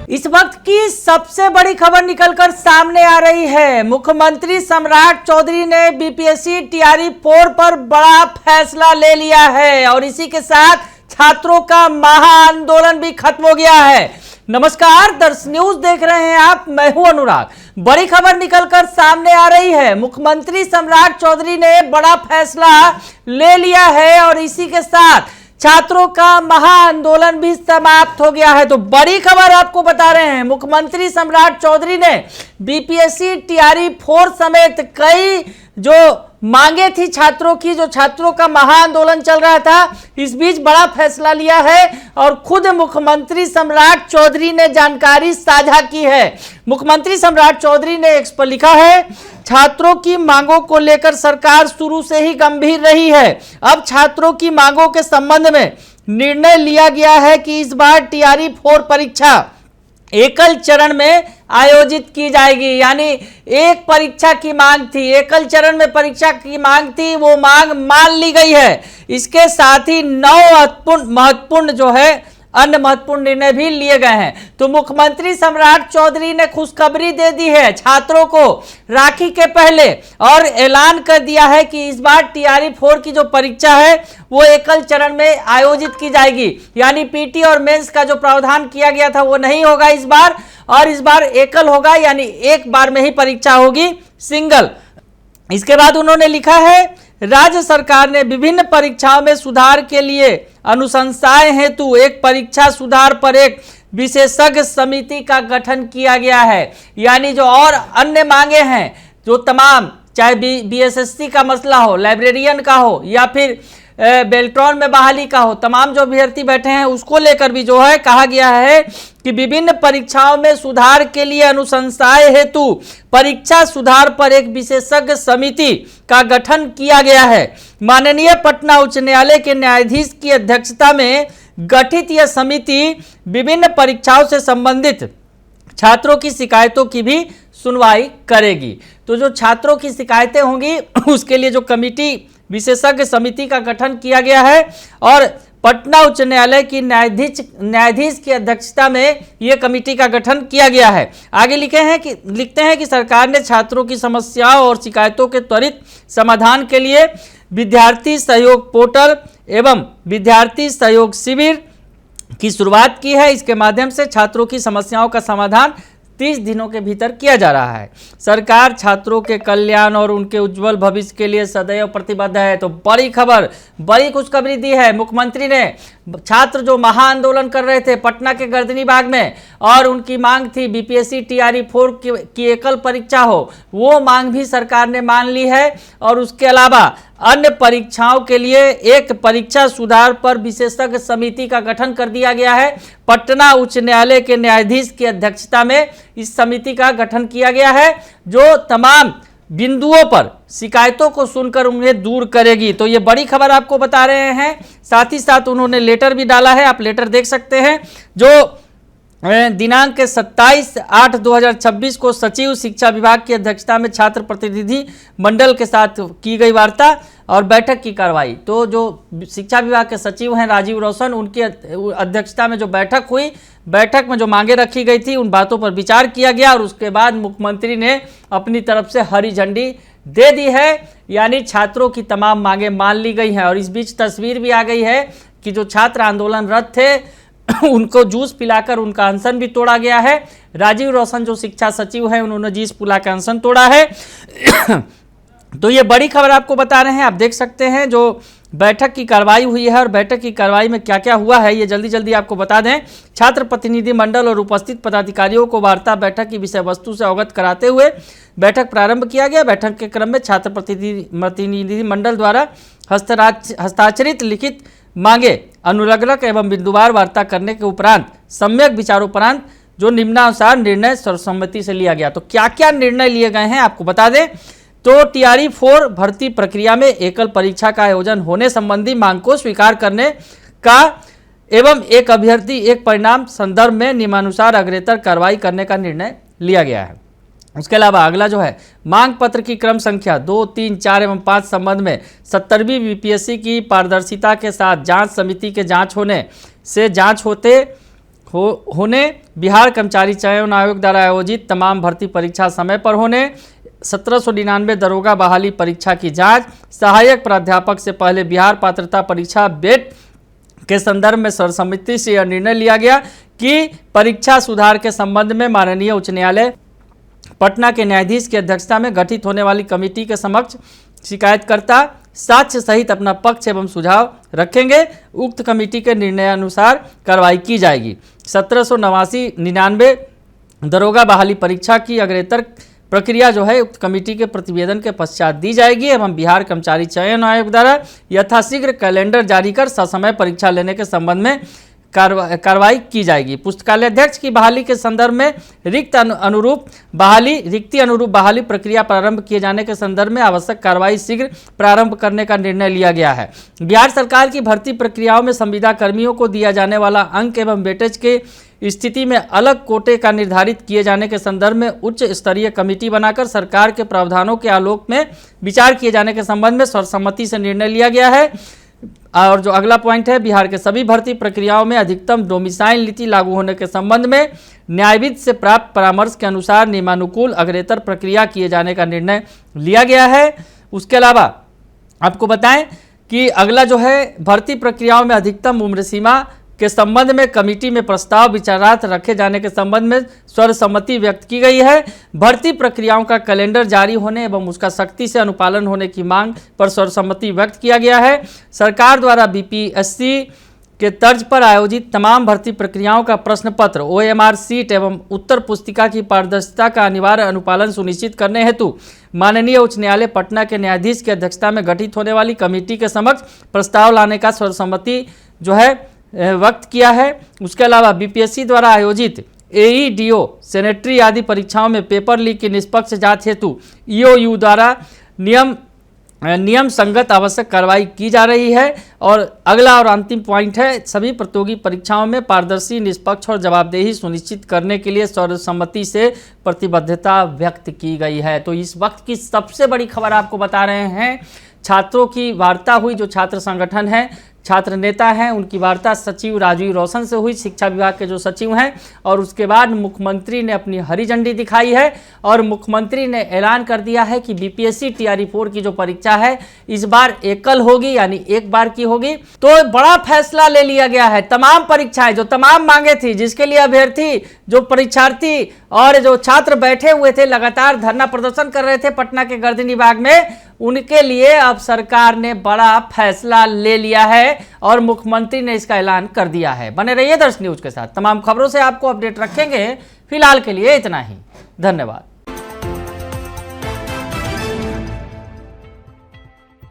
इस वक्त की सबसे बड़ी खबर निकलकर सामने आ रही है। मुख्यमंत्री सम्राट चौधरी ने बीपीएससी टीआरई 4 पर बड़ा फैसला ले लिया है और इसी के साथ छात्रों का महाआंदोलन भी खत्म हो गया है। नमस्कार, दर्श न्यूज देख रहे हैं आप, मैं हूं अनुराग। बड़ी खबर निकलकर सामने आ रही है। मुख्यमंत्री सम्राट चौधरी ने बड़ा फैसला ले लिया है और इसी के साथ छात्रों का महाआंदोलन भी समाप्त हो गया है। तो बड़ी खबर आपको बता रहे हैं, मुख्यमंत्री सम्राट चौधरी ने बीपीएससी टीआरई 4 समेत कई जो मांगे थी छात्रों की, जो छात्रों का महाआंदोलन चल रहा था, इस बीच बड़ा फैसला लिया है और खुद मुख्यमंत्री सम्राट चौधरी ने जानकारी साझा की है। मुख्यमंत्री सम्राट चौधरी ने एक्स पर लिखा है, छात्रों की मांगों को लेकर सरकार शुरू से ही गंभीर रही है। अब छात्रों की मांगों के संबंध में निर्णय लिया गया है कि इस बार टीआरई 4 परीक्षा एकल चरण में आयोजित की जाएगी। यानी एक परीक्षा की मांग थी, एकल चरण में परीक्षा की मांग थी, वो मांग मान ली गई है। इसके साथ ही 9 महत्वपूर्ण जो है अन्य महत्वपूर्ण निर्णय भी लिए गए हैं। तो मुख्यमंत्री सम्राट चौधरी ने खुशखबरी दे दी है छात्रों को राखी के पहले और ऐलान कर दिया है कि इस बार टीआरई 4 की जो परीक्षा है वो एकल चरण में आयोजित की जाएगी। यानी पीटी और मेंस का जो प्रावधान किया गया था वो नहीं होगा इस बार, और इस बार एकल होगा, यानी एक बार में ही परीक्षा होगी, सिंगल। इसके बाद उन्होंने लिखा है, राज्य सरकार ने विभिन्न परीक्षाओं में सुधार के लिए अनुशंसाएं हेतु एक परीक्षा सुधार पर एक विशेषज्ञ समिति का गठन किया गया है। यानी जो और अन्य मांगे हैं, जो तमाम, चाहे बीएसएससी का मसला हो, लाइब्रेरियन का हो या फिर बेल्ट्रॉन में बहाली का हो, तमाम जो अभ्यर्थी बैठे हैं उसको लेकर भी जो है कहा गया है कि विभिन्न परीक्षाओं में सुधार के लिए अनुशंसाएं हेतु परीक्षा सुधार पर एक विशेषज्ञ समिति का गठन किया गया है। माननीय पटना उच्च न्यायालय के न्यायाधीश की अध्यक्षता में गठित यह समिति विभिन्न परीक्षाओं से संबंधित छात्रों की शिकायतों की भी सुनवाई करेगी। तो जो छात्रों की शिकायतें होंगी उसके लिए जो कमेटी विशेषज्ञ समिति का गठन किया गया है और पटना उच्च न्यायालय की न्यायाधीश की अध्यक्षता में यह कमेटी का गठन किया गया है। आगे लिखते हैं कि सरकार ने छात्रों की समस्याओं और शिकायतों के त्वरित समाधान के लिए विद्यार्थी सहयोग पोर्टल एवं विद्यार्थी सहयोग शिविर की शुरुआत की है। इसके माध्यम से छात्रों की समस्याओं का समाधान 30 दिनों के भीतर किया जा रहा है। सरकार छात्रों के कल्याण और उनके उज्जवल भविष्य के लिए सदैव प्रतिबद्ध है। तो बड़ी खबर, बड़ी खुशखबरी दी है मुख्यमंत्री ने। छात्र जो महाआंदोलन कर रहे थे पटना के गर्दनी बाग में और उनकी मांग थी बीपीएससी टीआरई 4 की एकल परीक्षा हो, वो मांग भी सरकार ने मान ली है और उसके अलावा अन्य परीक्षाओं के लिए एक परीक्षा सुधार पर विशेषज्ञ समिति का गठन कर दिया गया है। पटना उच्च न्यायालय के न्यायाधीश की अध्यक्षता में इस समिति का गठन किया गया है, जो तमाम बिंदुओं पर शिकायतों को सुनकर उन्हें दूर करेगी। तो ये बड़ी खबर आपको बता रहे हैं। साथ ही साथ उन्होंने लेटर भी डाला है, आप लेटर देख सकते हैं, जो दिनांक 27/8/2026 को सचिव शिक्षा विभाग की अध्यक्षता में छात्र प्रतिनिधि मंडल के साथ की गई वार्ता और बैठक की कार्रवाई। तो जो शिक्षा विभाग के सचिव हैं राजीव रोशन, उनकी अध्यक्षता में जो बैठक हुई, बैठक में जो मांगे रखी गई थी उन बातों पर विचार किया गया और उसके बाद मुख्यमंत्री ने अपनी तरफ से हरी झंडी दे दी है। यानी छात्रों की तमाम मांगे मान ली गई हैं और इस बीच तस्वीर भी आ गई है कि जो छात्र आंदोलनरत थे उनको जूस पिलाकर उनका अनशन भी तोड़ा गया है। राजीव रोशन जो शिक्षा सचिव हैं उन्होंने जूस पिला का अनशन तोड़ा है। तो ये बड़ी खबर आपको बता रहे हैं। आप देख सकते हैं जो बैठक की कार्रवाई हुई है और बैठक की कार्रवाई में क्या क्या हुआ है ये जल्दी आपको बता दें। छात्र प्रतिनिधि मंडल और उपस्थित पदाधिकारियों को वार्ता बैठक की विषय वस्तु से अवगत कराते हुए बैठक प्रारंभ किया गया। बैठक के क्रम में छात्र प्रतिनिधि मंडल द्वारा हस्ताक्षरित लिखित मांगे अनुलग्नक एवं बिंदुवार वार्ता करने के उपरांत सम्यक विचारोपरांत जो निम्नानुसार निर्णय सर्वसम्मति से लिया गया। तो क्या क्या निर्णय लिए गए हैं आपको बता दें। तो टीआरई 4 भर्ती प्रक्रिया में एकल परीक्षा का आयोजन होने संबंधी मांग को स्वीकार करने का एवं एक अभ्यर्थी एक परिणाम संदर्भ में नियमानुसार अग्रेतर कार्रवाई करने का निर्णय लिया गया है। उसके अलावा अगला जो है मांग पत्र की क्रम संख्या 2, 3, 4 एवं 5 संबंध में 70वीं बीपीएससी की पारदर्शिता के साथ जांच समिति के जांच होने से जांच होने, बिहार कर्मचारी चयन आयोग द्वारा आयोजित तमाम भर्ती परीक्षा समय पर होने, 1799 दरोगा बहाली परीक्षा की जांच, सहायक प्राध्यापक से पहले बिहार पात्रता परीक्षा बेट के संदर्भ में सर्वसम्मति से यह निर्णय लिया गया कि परीक्षा सुधार के संबंध में माननीय उच्च न्यायालय पटना के न्यायाधीश की अध्यक्षता में गठित होने वाली कमेटी के समक्ष शिकायतकर्ता साक्ष्य सहित अपना पक्ष एवं सुझाव रखेंगे। उक्त कमेटी के निर्णयानुसार कार्रवाई की जाएगी। 1799 दरोगा बहाली परीक्षा की अग्रेतर प्रक्रिया जो है उक्त कमेटी के प्रतिवेदन के पश्चात दी जाएगी एवं बिहार कर्मचारी चयन आयोग द्वारा यथाशीघ्र कैलेंडर जारी कर ससमय परीक्षा लेने के संबंध में कार्रवाई की जाएगी। पुस्तकालय अध्यक्ष की बहाली के संदर्भ में रिक्ति अनुरूप बहाली प्रक्रिया प्रारंभ किए जाने के संदर्भ में आवश्यक कार्रवाई शीघ्र प्रारंभ करने का निर्णय लिया गया है। बिहार सरकार की भर्ती प्रक्रियाओं में संविदा कर्मियों को दिया जाने वाला अंक एवं वेटेज के स्थिति में अलग कोटे का निर्धारित किए जाने के संदर्भ में उच्च स्तरीय कमेटी बनाकर सरकार के प्रावधानों के आलोक में विचार किए जाने के संबंध में सर्वसम्मति से निर्णय लिया गया है। और जो अगला पॉइंट है, बिहार के सभी भर्ती प्रक्रियाओं में अधिकतम डोमिसाइल नीति लागू होने के संबंध में न्यायविद से प्राप्त परामर्श के अनुसार नियमानुकूल अग्रेतर प्रक्रिया किए जाने का निर्णय लिया गया है। उसके अलावा आपको बताएं कि अगला जो है भर्ती प्रक्रियाओं में अधिकतम उम्र सीमा के संबंध में कमेटी में प्रस्ताव विचारार्थ रखे जाने के संबंध में सर्वसम्मति व्यक्त की गई है। भर्ती प्रक्रियाओं का कैलेंडर जारी होने एवं उसका सख्ती से अनुपालन होने की मांग पर सर्वसम्मति व्यक्त किया गया है। सरकार द्वारा बीपीएससी के तर्ज पर आयोजित तमाम भर्ती प्रक्रियाओं का प्रश्न पत्र, ओएमआर सीट एवं उत्तर पुस्तिका की पारदर्शिता का अनिवार्य अनुपालन सुनिश्चित करने हेतु माननीय उच्च न्यायालय पटना के न्यायाधीश की अध्यक्षता में गठित होने वाली कमेटी के समक्ष प्रस्ताव लाने का सर्वसम्मति जो है वक्त किया है। उसके अलावा बीपीएससी द्वारा आयोजित एईडीओ, सेनेटरी आदि परीक्षाओं में पेपर लीक की निष्पक्ष जांच हेतु ईओयू द्वारा नियम संगत आवश्यक कार्रवाई की जा रही है। और अगला और अंतिम पॉइंट है, सभी प्रतियोगी परीक्षाओं में पारदर्शी, निष्पक्ष और जवाबदेही सुनिश्चित करने के लिए सर्वसम्मति से प्रतिबद्धता व्यक्त की गई है। तो इस वक्त की सबसे बड़ी खबर आपको बता रहे हैं, छात्रों की वार्ता हुई। जो छात्र संगठन है, छात्र नेता हैं, उनकी वार्ता सचिव राजीव रोशन से हुई, शिक्षा विभाग के जो सचिव हैं। और उसके बाद मुख्यमंत्री ने अपनी हरी झंडी दिखाई है और मुख्यमंत्री ने ऐलान कर दिया है कि बीपीएससी टीआरई 4 की जो परीक्षा है इस बार एकल होगी, यानी एक बार की होगी। तो बड़ा फैसला ले लिया गया है। तमाम परीक्षाएं जो तमाम मांगे थी, जिसके लिए अभ्यर्थी, जो परीक्षार्थी और जो छात्र बैठे हुए थे, लगातार धरना प्रदर्शन कर रहे थे पटना के गर्दनी बाग में, उनके लिए अब सरकार ने बड़ा फैसला ले लिया है और मुख्यमंत्री ने इसका ऐलान कर दिया है। बने रहिए दर्श न्यूज के साथ, तमाम खबरों से आपको अपडेट रखेंगे। फिलहाल के लिए इतना ही, धन्यवाद।